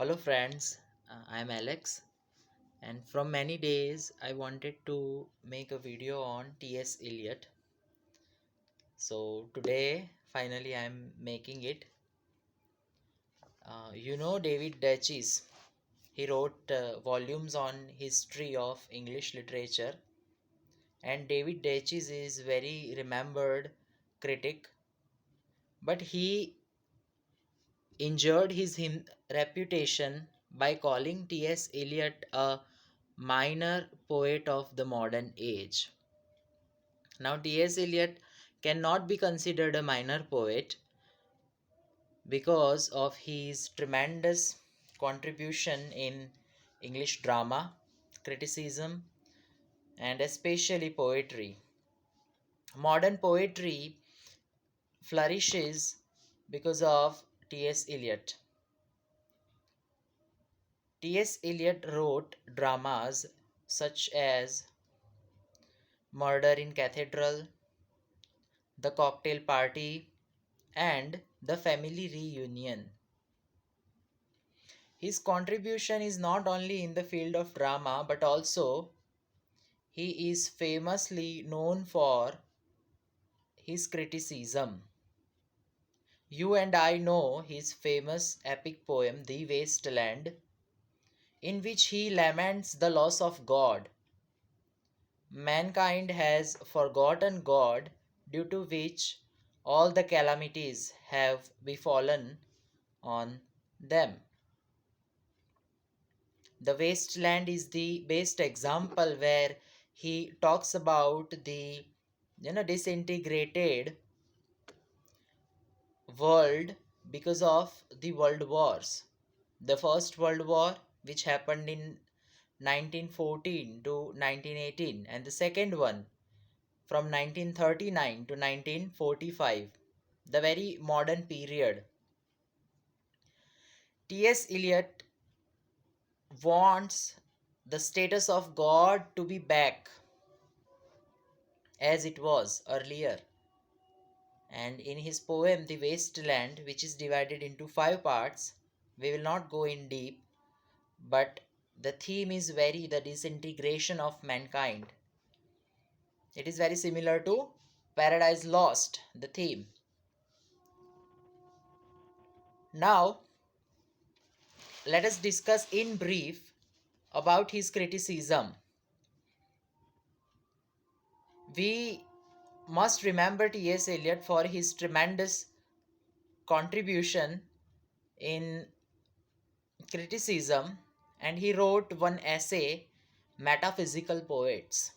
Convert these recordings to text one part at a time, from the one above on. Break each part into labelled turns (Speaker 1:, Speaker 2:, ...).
Speaker 1: Hello friends, I'm Alex, and from many days I wanted to make a video on TS Eliot. So today finally I'm making it. David Duchess. He wrote volumes on history of English literature, and David Duchess is very remembered critic, but he injured his reputation by calling T.S. Eliot a minor poet of the modern age. Now, T.S. Eliot cannot be considered a minor poet because of his tremendous contribution in English drama, criticism, and especially poetry. Modern poetry flourishes because of T.S. Eliot. T.S. Eliot wrote dramas such as Murder in Cathedral, The Cocktail Party, and The Family Reunion. His contribution is not only in the field of drama but also he is famously known for his criticism. You and I know his famous epic poem The Waste Land, in which he laments the loss of God. Mankind has forgotten God, due to which all the calamities have befallen on them. The wasteland is the best example where he talks about the disintegrated world because of the world wars. The first world war, which happened in 1914 to 1918, and the second one from 1939 to 1945, the very modern period. T.S. Eliot wants the status of God to be back as it was earlier. And in his poem, The Wasteland, which is divided into five parts, we will not go in deep, but the theme is very the disintegration of mankind. It is very similar to Paradise Lost, the theme. Now, let us discuss in brief about his criticism. We must remember T.S. Eliot for his tremendous contribution in criticism, and he wrote one essay, Metaphysical Poets.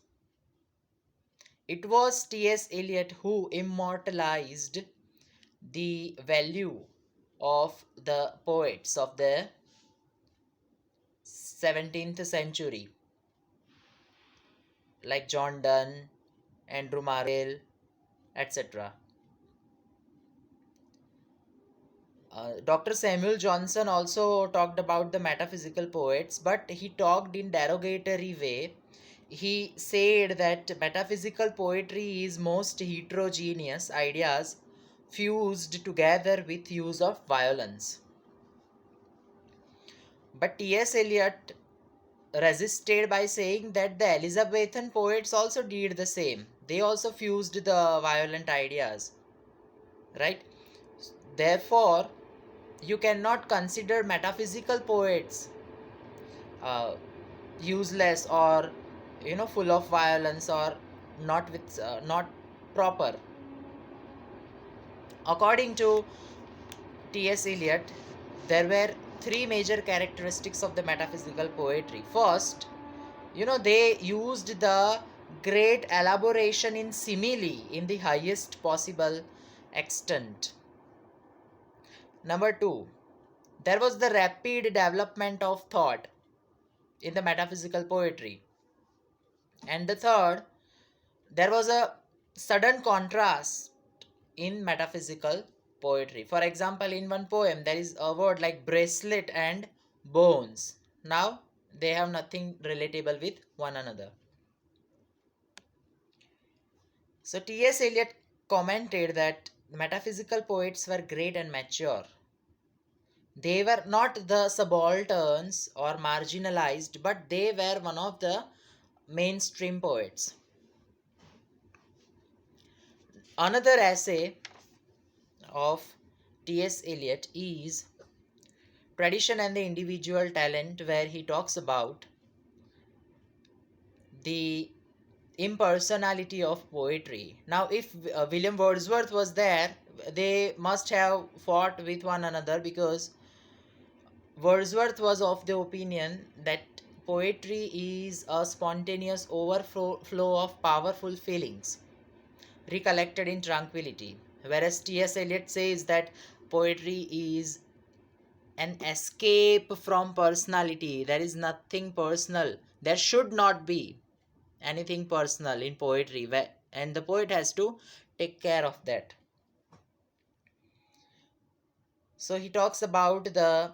Speaker 1: It was T.S. Eliot who immortalized the value of the poets of the 17th century, like John Donne, Andrew Marvell, etc. Dr. Samuel Johnson also talked about the metaphysical poets, but he talked in derogatory way. He said that metaphysical poetry is most heterogeneous ideas fused together with use of violence. But T.S. Eliot resisted by saying that the Elizabethan poets also did the same. They also fused the violent ideas, right? Therefore, you cannot consider metaphysical poets uh, useless or full of violence or not proper. According to T.S. Eliot, there were three major characteristics of the metaphysical poetry. First, they used the great elaboration in simile in the highest possible extent. Number two, there was the rapid development of thought in the metaphysical poetry. And the third, there was a sudden contrast in metaphysical poetry. For example, in one poem, there is a word like bracelet and bones. Now, they have nothing relatable with one another. So, T.S. Eliot commented that metaphysical poets were great and mature. They were not the subalterns or marginalized, but they were one of the mainstream poets. Another essay of T.S. Eliot is Tradition and the Individual Talent, where he talks about the impersonality of poetry. Now, if William Wordsworth was there, they must have fought with one another, because Wordsworth was of the opinion that poetry is a spontaneous overflow of powerful feelings recollected in tranquility, whereas T.S. Eliot says that poetry is an escape from personality. There is nothing personal. There should not be anything personal in poetry, and the poet has to take care of that. So he talks about the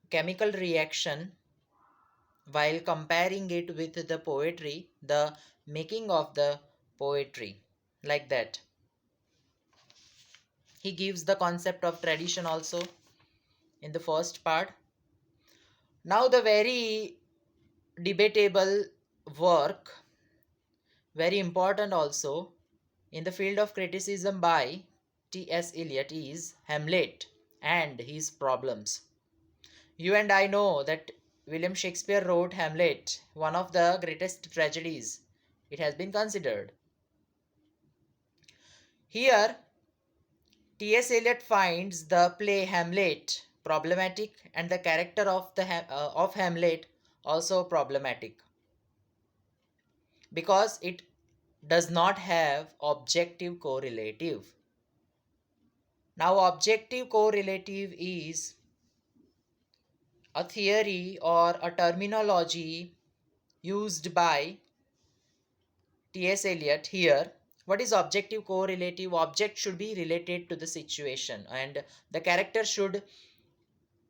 Speaker 1: chemical reaction while comparing it with the poetry, the making of the poetry, like that. He gives the concept of tradition also in the first part. Now, the very debatable work, very important also in the field of criticism by T.S. Eliot, is Hamlet and his problems. You and I know that William Shakespeare wrote Hamlet, one of the greatest tragedies it has been considered. Here, T.S. Eliot finds the play Hamlet problematic and the character of Hamlet also problematic, because it does not have objective correlative. Now, objective correlative is a theory or a terminology used by T.S. Eliot here. What is objective correlative? Object should be related to the situation, and the character should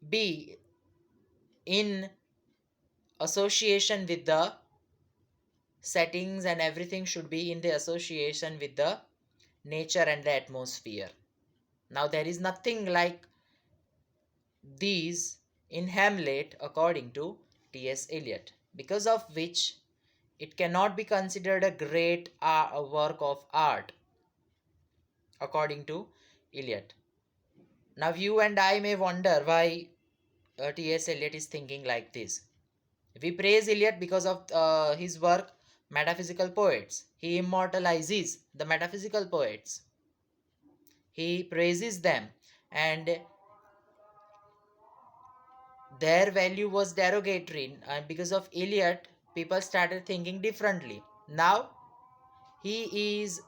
Speaker 1: be in association with the settings, and everything should be in the association with the nature and the atmosphere. Now, there is nothing like these in Hamlet according to T.S. Eliot, because of which it cannot be considered a great work of art according to Eliot. Now, you and I may wonder why T.S. Eliot is thinking like this. We praise Eliot because of his work, Metaphysical Poets. He immortalizes the metaphysical poets. He praises them, and their value was derogatory. And because of Eliot, people started thinking differently. Now, he is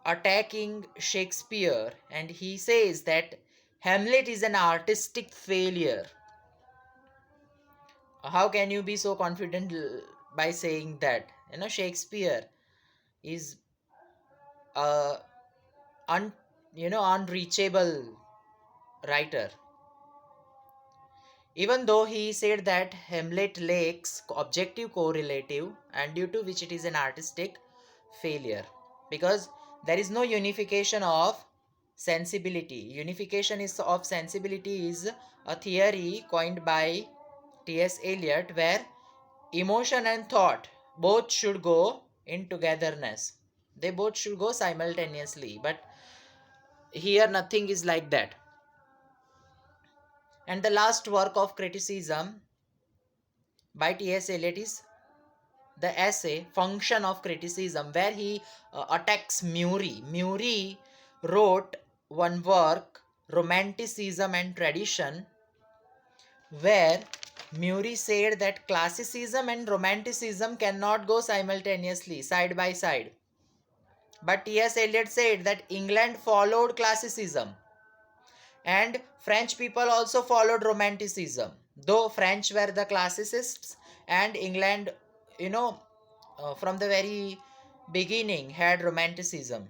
Speaker 1: attacking Shakespeare, and he says that Hamlet is an artistic failure. How can you be so confident by saying that? Shakespeare is a un, unreachable writer. Even though he said that Hamlet lacks objective correlative, and due to which it is an artistic failure, because there is no unification of sensibility. Unification is of sensibility is a theory coined by T.S. Eliot, where emotion and thought both should go in togetherness. They both should go simultaneously, but here nothing is like that. And the last work of criticism by T.S. Eliot is the essay Function of Criticism, where he attacks Murray. Murray wrote one work, Romanticism and Tradition, where Murray said that classicism and romanticism cannot go simultaneously, side by side. But T.S. Eliot said that England followed classicism and French people also followed romanticism, though French were the classicists, and England, you know from the very beginning had romanticism.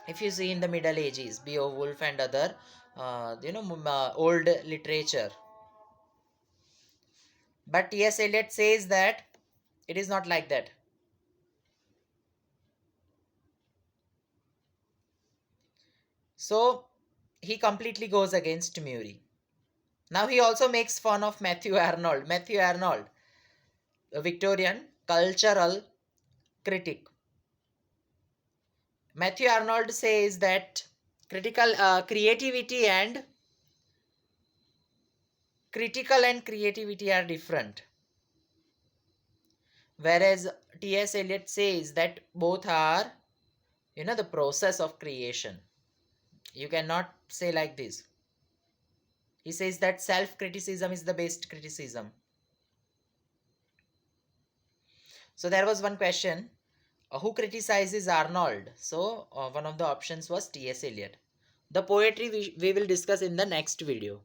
Speaker 1: If you see in the Middle Ages, Beowulf and other old literature. But T.S. Eliot says that it is not like that. So he completely goes against Murray. Now he also makes fun of Matthew Arnold. Matthew Arnold, a Victorian cultural critic. Matthew Arnold says that critical and creativity are different, whereas T.S. Eliot says that both are, the process of creation. You cannot say like this. He says that self criticism is the best criticism. So there was one question, who criticizes Arnold? So one of the options was T.S. Eliot. The poetry we will discuss in the next video.